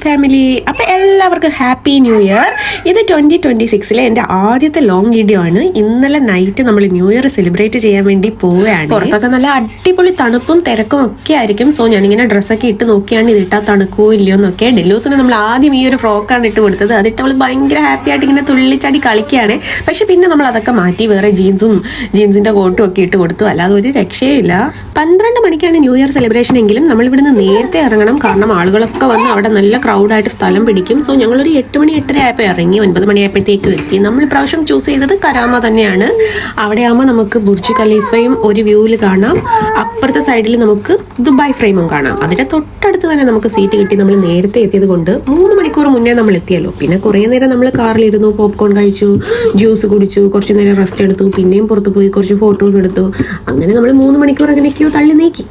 Family. അപ്പോൾ എല്ലാവർക്കും happy new year. ഇത് 2026 എൻ്റെ ആദ്യത്തെ ലോങ് വീഡിയോ ആണ്. ഇന്നലെ നൈറ്റ് നമ്മൾ ന്യൂ ഇയർ സെലിബ്രേറ്റ് ചെയ്യാൻ വേണ്ടി പോവുകയാണ്. പുറത്തൊക്കെ നല്ല അടിപൊളി തണുപ്പും തിരക്കും ഒക്കെ ആയിരിക്കും. സോ ഞാനിങ്ങനെ ഡ്രസ്സൊക്കെ ഇട്ട് നോക്കിയാണ് ഇതിട്ടാൽ തണുക്കുമോ ഇല്ലയോ എന്നൊക്കെ. ഡെല്ലൂസിന് നമ്മൾ ആദ്യം ഈ ഒരു ഫ്രോക്കാണ് ഇട്ട് കൊടുത്തത്. അതിട്ട് അവൾ ഭയങ്കര ഹാപ്പി ആയിട്ട് ഇങ്ങനെ തുള്ളിച്ചാടി കളിക്കുകയാണ്. പക്ഷെ പിന്നെ നമ്മൾ അതൊക്കെ മാറ്റി വേറെ ജീൻസിന്റെ കോട്ടും ഒക്കെ ഇട്ട് കൊടുത്തു. അല്ലാതെ ഒരു രക്ഷയില്ല. 12 മണിക്കാണ് ന്യൂ ഇയർ സെലിബ്രേഷൻ എങ്കിലും നമ്മൾ ഇവിടുന്ന് നേരത്തെ ഇറങ്ങണം. കാരണം ആളുകളൊക്കെ വന്ന് അവിടെ നല്ല ക്രൗഡായിട്ട് സ്ഥലം പിടിക്കും. സോ ഞങ്ങളൊരു 8 മണി 8:30 ആയപ്പോൾ ഇറങ്ങി. 9 മണിയായപ്പോഴത്തേക്കും എത്തി. നമ്മൾ ഇപ്രാവശ്യം ചൂസ് ചെയ്തത് കരാമ തന്നെയാണ്. അവിടെ ആകുമ്പോൾ നമുക്ക് ബുർജ് ഖലീഫയും ഒരു വ്യൂവിൽ കാണാം. അപ്പുറത്തെ സൈഡിൽ നമുക്ക് ദുബായ് ഫ്രെയിമും കാണാം. അതിന്റെ തൊട്ടടുത്ത് തന്നെ നമുക്ക് സീറ്റ് കിട്ടി. നമ്മൾ നേരത്തെ എത്തിയത് കൊണ്ട് 3 മണിക്കൂർ മുന്നേ നമ്മൾ എത്തിയല്ലോ. പിന്നെ കുറേ നേരം നമ്മൾ കാറിലിരുന്നു, പോപ്കോൺ കഴിച്ചു, ജ്യൂസ് കുടിച്ചു, കുറച്ച് നേരം റെസ്റ്റ് എടുത്തു, പിന്നെയും പുറത്ത് പോയി കുറച്ച് ഫോട്ടോസ് എടുത്തു. അങ്ങനെ നമ്മൾ 3 മണിക്കൂർ എങ്ങനെയൊക്കെയോ തള്ളി നീക്കി.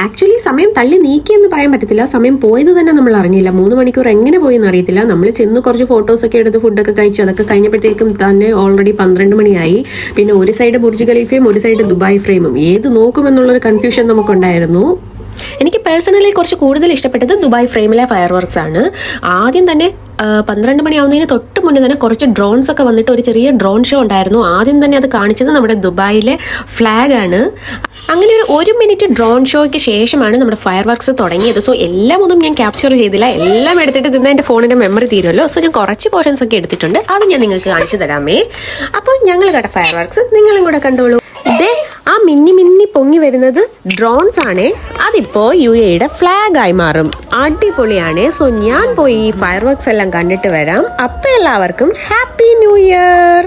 ആക്ച്വലി സമയം തള്ളി നീക്കി എന്ന് പറയാൻ പറ്റത്തില്ല. സമയം പോയത് തന്നെ നമ്മൾ അറിഞ്ഞില്ല. 3 മണിക്കൂർ എങ്ങനെ പോയി എന്ന് അറിയത്തില്ല. നമ്മൾ ചെന്ന് കുറച്ച് ഫോട്ടോസൊക്കെ എടുത്ത് ഫുഡൊക്കെ കഴിച്ചു. അതൊക്കെ കഴിഞ്ഞപ്പോഴത്തേക്കും തന്നെ ഓൾറെഡി 12 മണിയായി. പിന്നെ ഒരു സൈഡ് ബുർജ് ഖലീഫയും ഒരു സൈഡ് ദുബായ് ഫ്രെയിമും. ഏത് നോക്കുമെന്നുള്ളൊരു കൺഫ്യൂഷൻ നമുക്കുണ്ടായിരുന്നു. എനിക്ക് പേഴ്സണലി കുറച്ച് കൂടുതൽ ഇഷ്ടപ്പെട്ടത് ദുബായ് ഫ്രെയിമിലെ ഫയർ വർക്ക്സ് ആണ്. ആദ്യം തന്നെ 12 മണിയാവുന്നതിന് തൊട്ട് മുന്നേ തന്നെ കുറച്ച് ഡ്രോൺസ് ഒക്കെ വന്നിട്ട് ഒരു ചെറിയ ഡ്രോൺ ഷോ ഉണ്ടായിരുന്നു. ആദ്യം തന്നെ അത് കാണിച്ചത് നമ്മുടെ ദുബായിലെ ഫ്ലാഗ് ആണ്. അങ്ങനെ ഒരു 1 മിനിറ്റ് ഡ്രോൺ ഷോയ്ക്ക് ശേഷമാണ് നമ്മുടെ ഫയർ വർക്ക്സ് തുടങ്ങിയത്. സോ എല്ലാം ഒന്നും ഞാൻ ക്യാപ്ചർ ചെയ്തില്ല. എല്ലാം എടുത്തിട്ട് തിന്ന എൻ്റെ ഫോണിൻ്റെ മെമ്മറി തീരുമല്ലോ. സോ ഞാൻ കുറച്ച് പോർഷൻസ് ഒക്കെ എടുത്തിട്ടുണ്ട്. അത് ഞാൻ നിങ്ങൾക്ക് കാണിച്ചു തരാമേ. അപ്പോൾ ഞങ്ങൾ കണ്ട ഫയർ വർക്ക്സ് നിങ്ങളും കൂടെ കണ്ടോളൂ. ഇതേ ആ മിന്നി പൊങ്ങി വരുന്നത് ഡ്രോൺസ് ആണ്. അതിപ്പോ UAE ഫ്ലാഗ് ആയി മാറും. അടിപൊളിയാണ്. സോ ഞാൻ പോയി ഈ ഫയർ വർക്ക്സ് എല്ലാം കണ്ടിട്ട് വരാം. അപ്പൊ എല്ലാവർക്കും ഹാപ്പി ന്യൂ ഇയർ.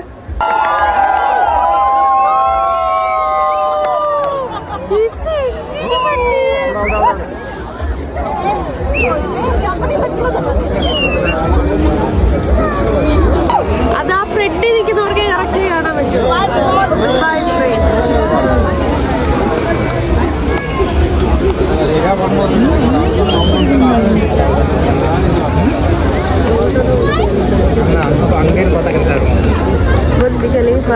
അതാ ഫ്രെഡ് നിൽക്കുന്നവർക്ക് കറക്റ്റ് കാണാൻ പറ്റും. Burj Khalifa.